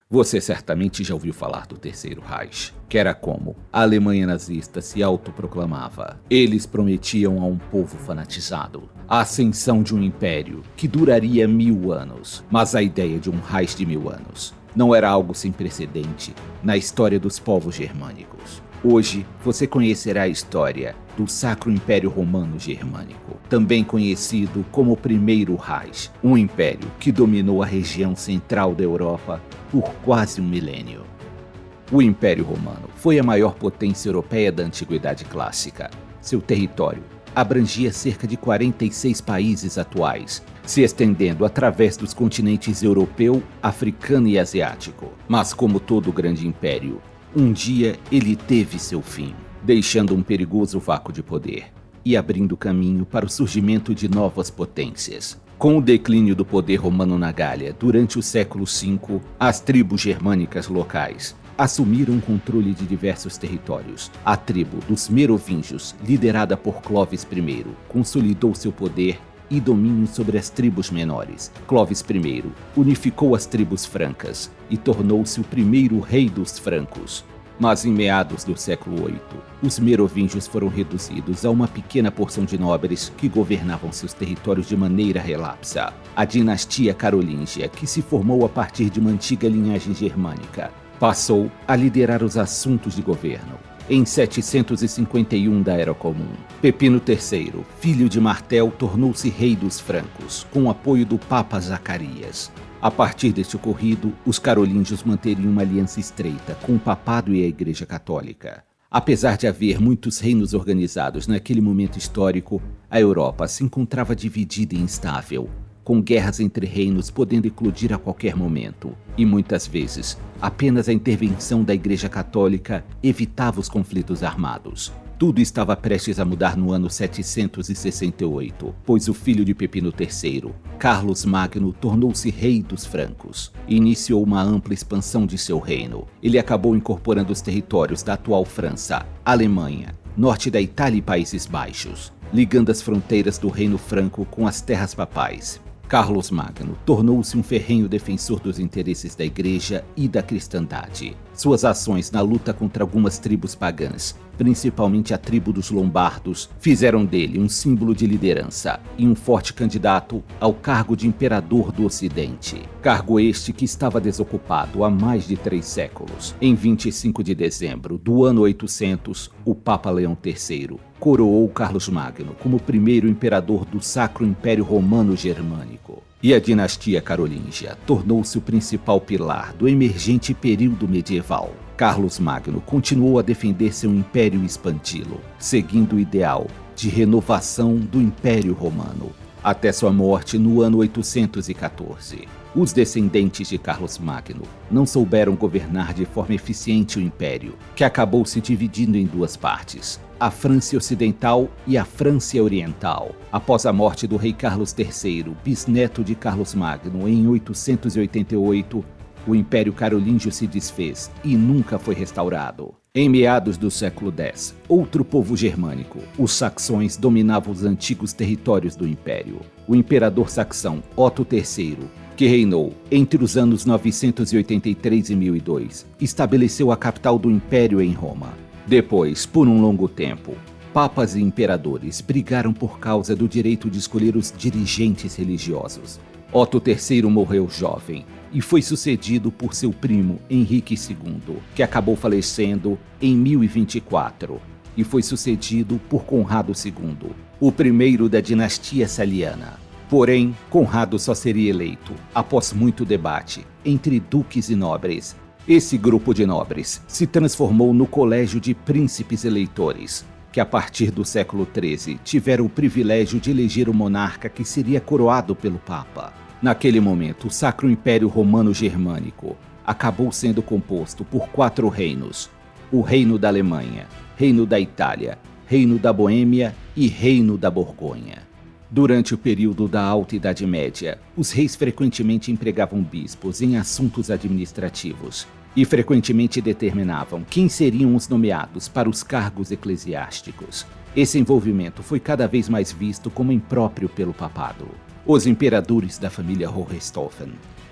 Você certamente já ouviu falar do Terceiro Reich, que era como a Alemanha nazista se autoproclamava. Eles prometiam a um povo fanatizado a ascensão de um império que duraria 1000 anos, mas a ideia de um Reich de 1000 anos não era algo sem precedente na história dos povos germânicos. Hoje você conhecerá a história do Sacro Império Romano Germânico, também conhecido como o Primeiro Reich, um império que dominou a região central da Europa por quase um milênio. O Império Romano foi a maior potência europeia da Antiguidade Clássica. Seu território abrangia cerca de 46 países atuais, se estendendo através dos continentes europeu, africano e asiático. Mas como todo grande império, um dia ele teve seu fim, deixando um perigoso vácuo de poder e abrindo caminho para o surgimento de novas potências. Com o declínio do poder romano na Gália durante o século V, as tribos germânicas locais assumiram o controle de diversos territórios. A tribo dos Merovingios, liderada por Clovis I, consolidou seu poder e domínio sobre as tribos menores. Clovis I unificou as tribos francas e tornou-se o primeiro rei dos francos. Mas em meados do século VIII, os Merovingios foram reduzidos a uma pequena porção de nobres que governavam seus territórios de maneira relapsa. A dinastia carolíngia, que se formou a partir de uma antiga linhagem germânica, passou a liderar os assuntos de governo. Em 751 da Era Comum, Pepino III, filho de Martel, tornou-se rei dos francos, com o apoio do Papa Zacarias. A partir deste ocorrido, os carolíngios manteriam uma aliança estreita com o papado e a Igreja Católica. Apesar de haver muitos reinos organizados naquele momento histórico, a Europa se encontrava dividida e instável, com guerras entre reinos podendo eclodir a qualquer momento. E muitas vezes, apenas a intervenção da Igreja Católica evitava os conflitos armados. Tudo estava prestes a mudar no ano 768, pois o filho de Pepino III, Carlos Magno, tornou-se rei dos francos e iniciou uma ampla expansão de seu reino. Ele acabou incorporando os territórios da atual França, Alemanha, norte da Itália e Países Baixos, ligando as fronteiras do reino franco com as terras papais. Carlos Magno tornou-se um ferrenho defensor dos interesses da Igreja e da cristandade. Suas ações na luta contra algumas tribos pagãs, principalmente a tribo dos Lombardos, fizeram dele um símbolo de liderança e um forte candidato ao cargo de imperador do Ocidente. Cargo este que estava desocupado há mais de 3 séculos. Em 25 de dezembro do ano 800, o Papa Leão III coroou Carlos Magno como primeiro imperador do Sacro Império Romano Germânico. E a dinastia carolíngia tornou-se o principal pilar do emergente período medieval. Carlos Magno continuou a defender seu império e expandi-lo, seguindo o ideal de renovação do Império Romano, até sua morte no ano 814. Os descendentes de Carlos Magno não souberam governar de forma eficiente o império, que acabou se dividindo em 2 partes, a França Ocidental e a França Oriental. Após a morte do rei Carlos III, bisneto de Carlos Magno, em 888, o Império Carolíngio se desfez e nunca foi restaurado. Em meados do século X, outro povo germânico, os saxões, dominavam os antigos territórios do Império. O imperador saxão Otto III, que reinou entre os anos 983 e 1002, estabeleceu a capital do Império em Roma. Depois, por um longo tempo, papas e imperadores brigaram por causa do direito de escolher os dirigentes religiosos. Otto III morreu jovem e foi sucedido por seu primo Henrique II, que acabou falecendo em 1024, e foi sucedido por Conrado II, o primeiro da dinastia Saliana. Porém, Conrado só seria eleito após muito debate entre duques e nobres. Esse grupo de nobres se transformou no Colégio de Príncipes Eleitores, que a partir do século XIII tiveram o privilégio de eleger o monarca que seria coroado pelo Papa. Naquele momento, o Sacro Império Romano Germânico acabou sendo composto por 4 reinos: o Reino da Alemanha, Reino da Itália, Reino da Boêmia e Reino da Borgonha. Durante o período da Alta Idade Média, os reis frequentemente empregavam bispos em assuntos administrativos e frequentemente determinavam quem seriam os nomeados para os cargos eclesiásticos. Esse envolvimento foi cada vez mais visto como impróprio pelo papado. Os imperadores da família Hohenstaufen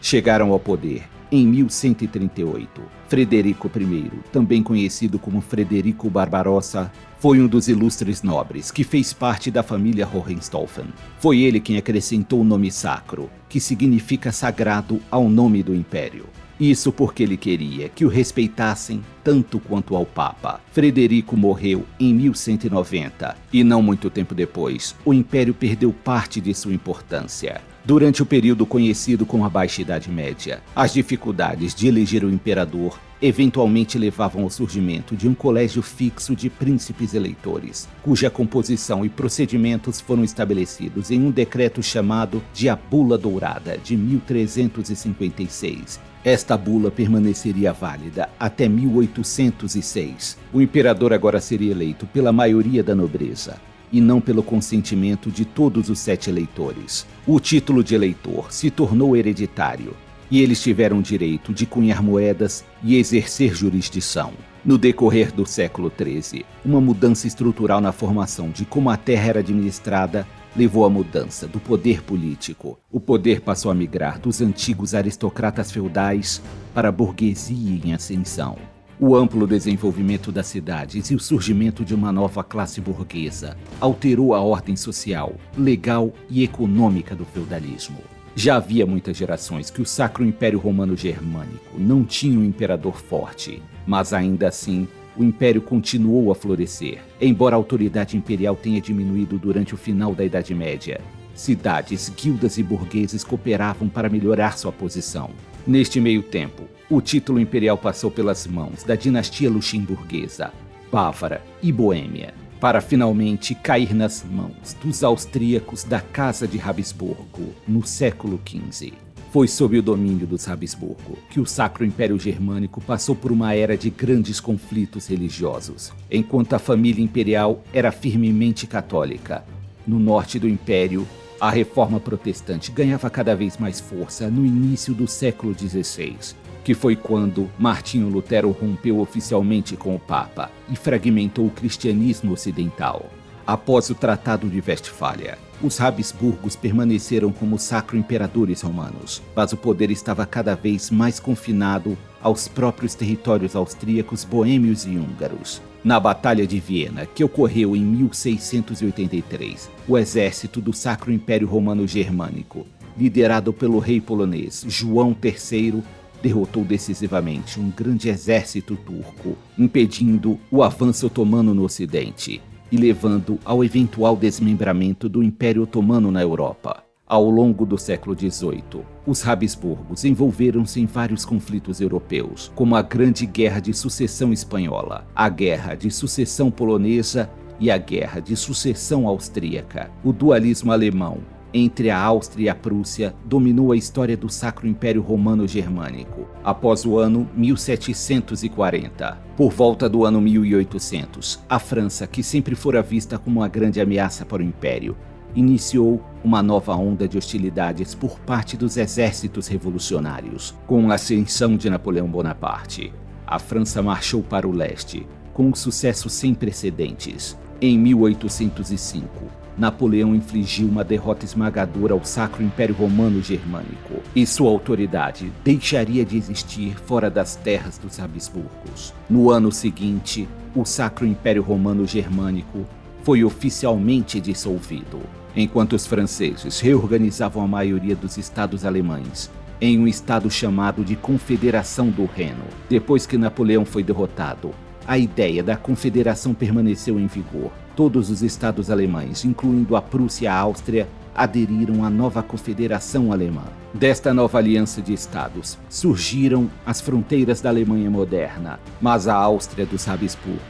chegaram ao poder em 1138. Frederico I, também conhecido como Frederico Barbarossa, foi um dos ilustres nobres que fez parte da família Hohenstaufen. Foi ele quem acrescentou o nome sacro, que significa sagrado, ao nome do império. Isso porque ele queria que o respeitassem tanto quanto ao Papa. Frederico morreu em 1190 e não muito tempo depois, o império perdeu parte de sua importância. Durante o período conhecido como a Baixa Idade Média, as dificuldades de eleger o imperador eventualmente levavam ao surgimento de um colégio fixo de príncipes eleitores, cuja composição e procedimentos foram estabelecidos em um decreto chamado de A Bula Dourada, de 1356. Esta bula permaneceria válida até 1806. O imperador agora seria eleito pela maioria da nobreza, e não pelo consentimento de todos os 7 eleitores. O título de eleitor se tornou hereditário, e eles tiveram o direito de cunhar moedas e exercer jurisdição. No decorrer do século XIII, uma mudança estrutural na formação de como a terra era administrada levou à mudança do poder político. O poder passou a migrar dos antigos aristocratas feudais para a burguesia em ascensão. O amplo desenvolvimento das cidades e o surgimento de uma nova classe burguesa alterou a ordem social, legal e econômica do feudalismo. Já havia muitas gerações que o Sacro Império Romano Germânico não tinha um imperador forte, mas ainda assim o império continuou a florescer, embora a autoridade imperial tenha diminuído durante o final da Idade Média. Cidades, guildas e burgueses cooperavam para melhorar sua posição. Neste meio tempo, o título imperial passou pelas mãos da dinastia luxemburguesa, bávara e boêmia, para finalmente cair nas mãos dos austríacos da Casa de Habsburgo no século XV. Foi sob o domínio dos Habsburgo que o Sacro Império Germânico passou por uma era de grandes conflitos religiosos, enquanto a família imperial era firmemente católica. No norte do império, a reforma protestante ganhava cada vez mais força no início do século XVI, que foi quando Martinho Lutero rompeu oficialmente com o Papa e fragmentou o cristianismo ocidental. Após o Tratado de Westfália, os Habsburgos permaneceram como sacro imperadores romanos, mas o poder estava cada vez mais confinado aos próprios territórios austríacos, boêmios e húngaros. Na Batalha de Viena, que ocorreu em 1683, o exército do Sacro Império Romano Germânico, liderado pelo rei polonês João III, derrotou decisivamente um grande exército turco, impedindo o avanço otomano no ocidente e levando ao eventual desmembramento do Império Otomano na Europa. Ao longo do século XVIII, os Habsburgos envolveram-se em vários conflitos europeus, como a Grande Guerra de Sucessão Espanhola, a Guerra de Sucessão Polonesa e a Guerra de Sucessão Austríaca. O dualismo alemão entre a Áustria e a Prússia dominou a história do Sacro Império Romano Germânico após o ano 1740. Por volta do ano 1800, a França, que sempre fora vista como uma grande ameaça para o Império, iniciou uma nova onda de hostilidades por parte dos exércitos revolucionários. Com a ascensão de Napoleão Bonaparte, a França marchou para o leste, com um sucesso sem precedentes. Em 1805, Napoleão infligiu uma derrota esmagadora ao Sacro Império Romano Germânico, e sua autoridade deixaria de existir fora das terras dos Habsburgos. No ano seguinte, o Sacro Império Romano Germânico foi oficialmente dissolvido, enquanto os franceses reorganizavam a maioria dos estados alemães em um estado chamado de Confederação do Reno. Depois que Napoleão foi derrotado, a ideia da confederação permaneceu em vigor. Todos os estados alemães, incluindo a Prússia e a Áustria, aderiram à nova Confederação Alemã. Desta nova aliança de estados, surgiram as fronteiras da Alemanha moderna, mas a Áustria dos Habsburgo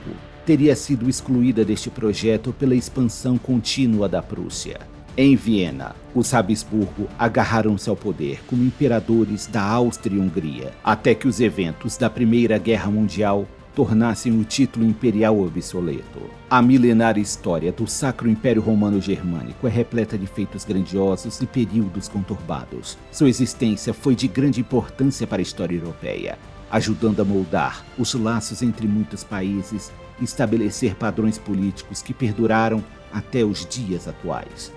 teria sido excluída deste projeto pela expansão contínua da Prússia. Em Viena, os Habsburgo agarraram-se ao poder como imperadores da Áustria e Hungria, até que os eventos da Primeira Guerra Mundial tornassem o título imperial obsoleto. A milenária história do Sacro Império Romano Germânico é repleta de feitos grandiosos e períodos conturbados. Sua existência foi de grande importância para a história europeia, ajudando a moldar os laços entre muitos países e estabelecer padrões políticos que perduraram até os dias atuais.